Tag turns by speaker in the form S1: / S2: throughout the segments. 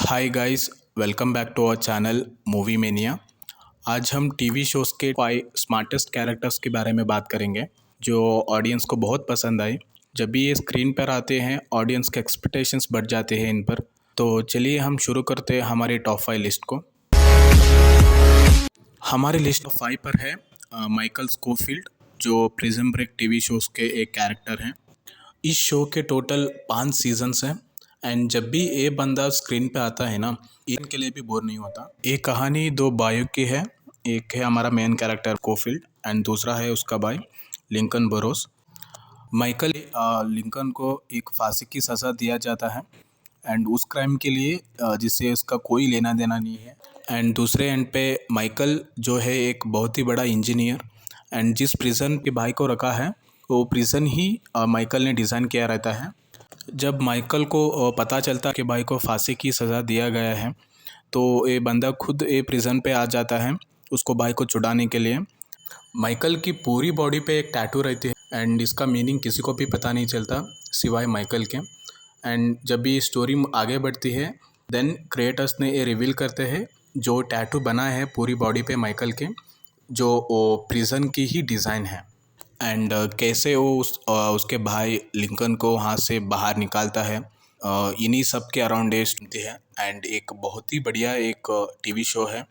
S1: Hi guys, welcome back to our channel Movie Mania. आज हम TV shows के 5 smartest characters के बारे में बात करेंगे जो ऑडियंस को बहुत पसंद आए। जब भी ये स्क्रीन पर आते हैं ऑडियंस के एक्सपेक्टेशंस बढ़ जाते हैं इन पर। तो चलिए हम शुरू करते हैं हमारी टॉप 5 लिस्ट को। हमारी लिस्ट टॉप 5 पर है माइकल स्कोफील्ड, जो प्रिजन ब्रेक टीवी शोज़ के एक कैरेक्टर हैं। इस शो के टोटल 5 सीजन्स हैं एंड जब भी ये बंदा स्क्रीन पे आता है ना, इनके लिए भी बोर नहीं होता। ये कहानी 2 भाइयों की है। एक है हमारा मेन कैरेक्टर कोफील्ड एंड दूसरा है उसका भाई लिंकन बरोस। माइकल लिंकन को एक फांसी की सज़ा दिया जाता है एंड उस क्राइम के लिए जिससे उसका कोई लेना देना नहीं है। एंड दूसरे एंड पे माइकल जो है एक बहुत ही बड़ा इंजीनियर एंड जिस प्रिजन के भाई को रखा है वो प्रिजन ही माइकल ने डिज़ाइन किया रहता है। जब माइकल को पता चलता कि भाई को फांसी की सज़ा दिया गया है तो ये बंदा खुद ये प्रिजन पे आ जाता है उसको भाई को छुड़ाने के लिए। माइकल की पूरी बॉडी पे एक टैटू रहती है एंड इसका मीनिंग किसी को भी पता नहीं चलता सिवाय माइकल के। एंड जब भी स्टोरी आगे बढ़ती है देन क्रिएटर्स ने ये रिवील करते हैं जो टैटू बना है पूरी बॉडी पे माइकल के, जो वो प्रिजन की ही डिज़ाइन है। एंड कैसे वो उसके भाई लिंकन को वहाँ से बाहर निकालता है, इन्हीं सब के अराउंड ये सुनती है। एंड एक बहुत ही बढ़िया एक टीवी शो है।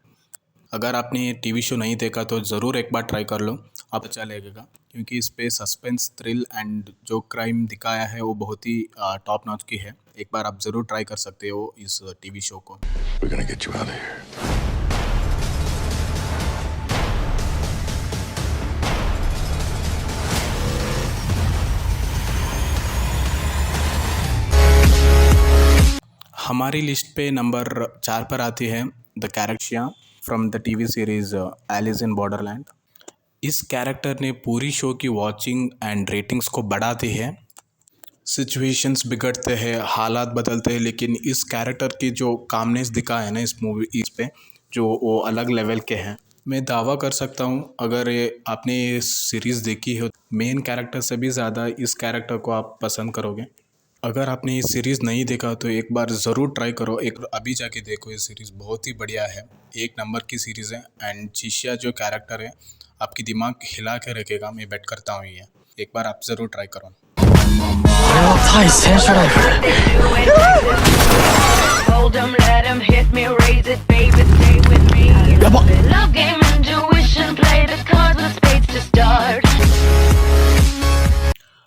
S1: अगर आपने ये टीवी शो नहीं देखा तो ज़रूर एक बार ट्राई कर लो, आप अच्छा लगेगा क्योंकि इस पे सस्पेंस, थ्रिल एंड जो क्राइम दिखाया है वो बहुत ही टॉप नॉच की है। एक बार आप ज़रूर ट्राई कर सकते हो इस टीवी शो को।
S2: We're gonna get you out of here.
S1: हमारी लिस्ट पे नंबर 4 पर आती है the character from the TV series Alice in Borderland. इस कैरेक्टर ने पूरी शो की वॉचिंग एंड रेटिंग्स को बढ़ा दी है। सिचुएशंस बिगड़ते हैं, हालात बदलते हैं, लेकिन इस कैरेक्टर की जो कामनेस दिखा है ना इस मूवी पे, जो वो अलग लेवल के हैं। मैं दावा कर सकता हूँ अगर आपने ये सीरीज़ देखी हो, मेन कैरेक्टर से भी ज़्यादा इस कैरेक्टर को आप पसंद करोगे। अगर आपने ये सीरीज़ नहीं देखा तो एक बार ज़रूर ट्राई करो, एक अभी जाके देखो। ये सीरीज़ बहुत ही बढ़िया है, एक नंबर की सीरीज़ है। एंड जिशिया जो कैरेक्टर है आपकी दिमाग हिला के रखेगा, मैं बेट करता हूँ ये। एक बार आप ज़रूर ट्राई करो।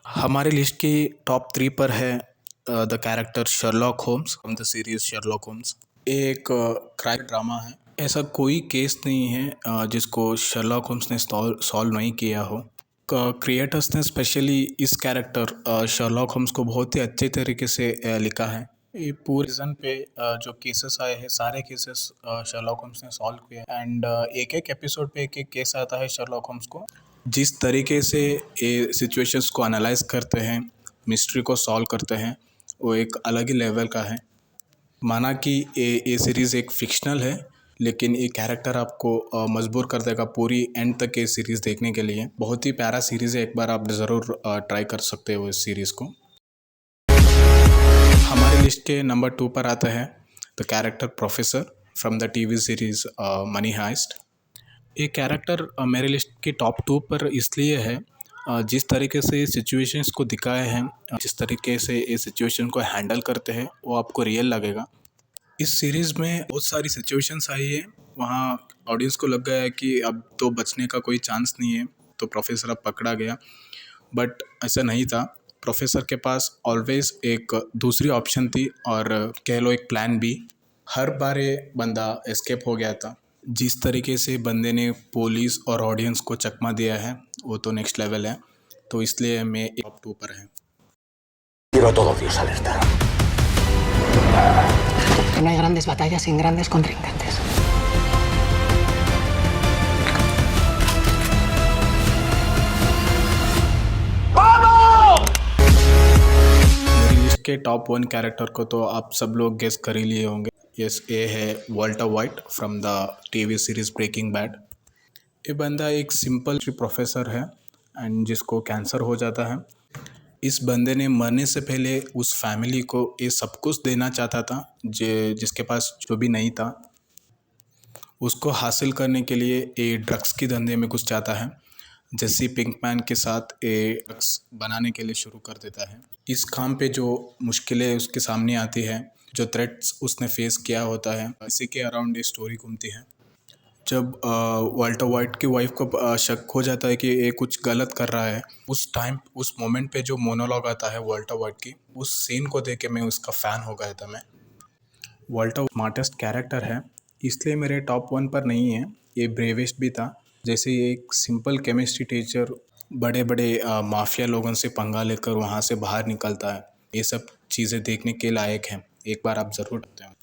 S1: हमारी लिस्ट की टॉप 3 पर है the character Sherlock Holmes from the series Sherlock Holmes. एक क्राइम ड्रामा है। ऐसा कोई केस नहीं है जिसको शर्लॉक होम्स ने सॉल्व नहीं किया हो। क्रिएटर्स ने स्पेशली इस कैरेक्टर शर्लॉक होम्स को बहुत ही अच्छे तरीके से लिखा है। ये पूरे सीजन पे जो केसेस आए हैं सारे केसेस शर्लॉक होम्स ने सॉल्व किया एंड एक एक एपिसोड पे एक एक केस आता है शर्लॉक होम्स को। जिस तरीके से ये सिचुएशंस को एनालाइज करते हैं, मिस्ट्री को सॉल्व करते हैं, वो एक अलग ही लेवल का है। माना कि ये सीरीज़ एक फिक्शनल है लेकिन ये कैरेक्टर आपको मजबूर कर देगा पूरी एंड तक ये सीरीज़ देखने के लिए। बहुत ही प्यारा सीरीज़ है, एक बार आप ज़रूर ट्राई कर सकते हो इस सीरीज़ को। हमारी लिस्ट के नंबर 2 पर आता है the character professor from the TV series Money Heist. ये कैरेक्टर मेरे लिस्ट के टॉप 2 पर इसलिए है जिस तरीके से सिचुएशंस को दिखाए हैं, जिस तरीके से ये सिचुएशन को हैंडल करते हैं वो आपको रियल लगेगा। इस सीरीज़ में बहुत सारी सिचुएशंस आई है, वहाँ ऑडियंस को लग गया है कि अब तो बचने का कोई चांस नहीं है, तो प्रोफेसर अब पकड़ा गया। बट ऐसा नहीं था। प्रोफेसर के पास ऑलवेज एक दूसरी ऑप्शन थी और कह लो एक प्लान बी। हर बार ये बंदा एस्केप हो गया था। जिस तरीके से बंदे ने पुलिस और ऑडियंस को चकमा दिया है वो तो नेक्स्ट लेवल है, तो इसलिए मैं टॉप 2 पर है।
S2: Quiero a todos Dios alerta.
S3: No hay grandes batallas sin grandes contrincantes.
S1: मेरी लिस्ट के टॉप 1 कैरेक्टर को तो आप सब लोग गेस कर ही लिए होंगे। यस, ये है Walter White from the TV series Breaking Bad. ये बंदा एक सिंपल प्रोफेसर है एंड जिसको कैंसर हो जाता है इस बंदे ने मरने से पहले उस फैमिली को ये सब कुछ देना चाहता था जिसके पास जो भी नहीं था। उसको हासिल करने के लिए ये ड्रग्स की धंधे में घुस जाता है। जेसी पिंकमैन के साथ ये ड्रग्स बनाने के लिए शुरू कर देता है। इस काम पे जो मुश्किलें उसके सामने आती है, जो थ्रेट्स उसने फेस किया होता है, इसी के अराउंड ये स्टोरी घूमती है। जब वाल्टर वाइट की वाइफ को शक हो जाता है कि ये कुछ गलत कर रहा है, उस मोमेंट पे जो मोनोलॉग आता है वाल्टर वाइट की, उस सीन को देख के मैं उसका फ़ैन हो गया था। मैं वाल्टर स्मार्टेस्ट कैरेक्टर है, इसलिए मेरे टॉप 1 पर नहीं है। ये ब्रेवेस्ट भी था। जैसे एक सिंपल केमिस्ट्री टीचर बड़े बड़े माफिया लोगों से पंगा लेकर वहाँ से बाहर निकलता है, ये सब चीज़ें देखने के लायक हैं। एक बार आप ज़रूर देखते हैं।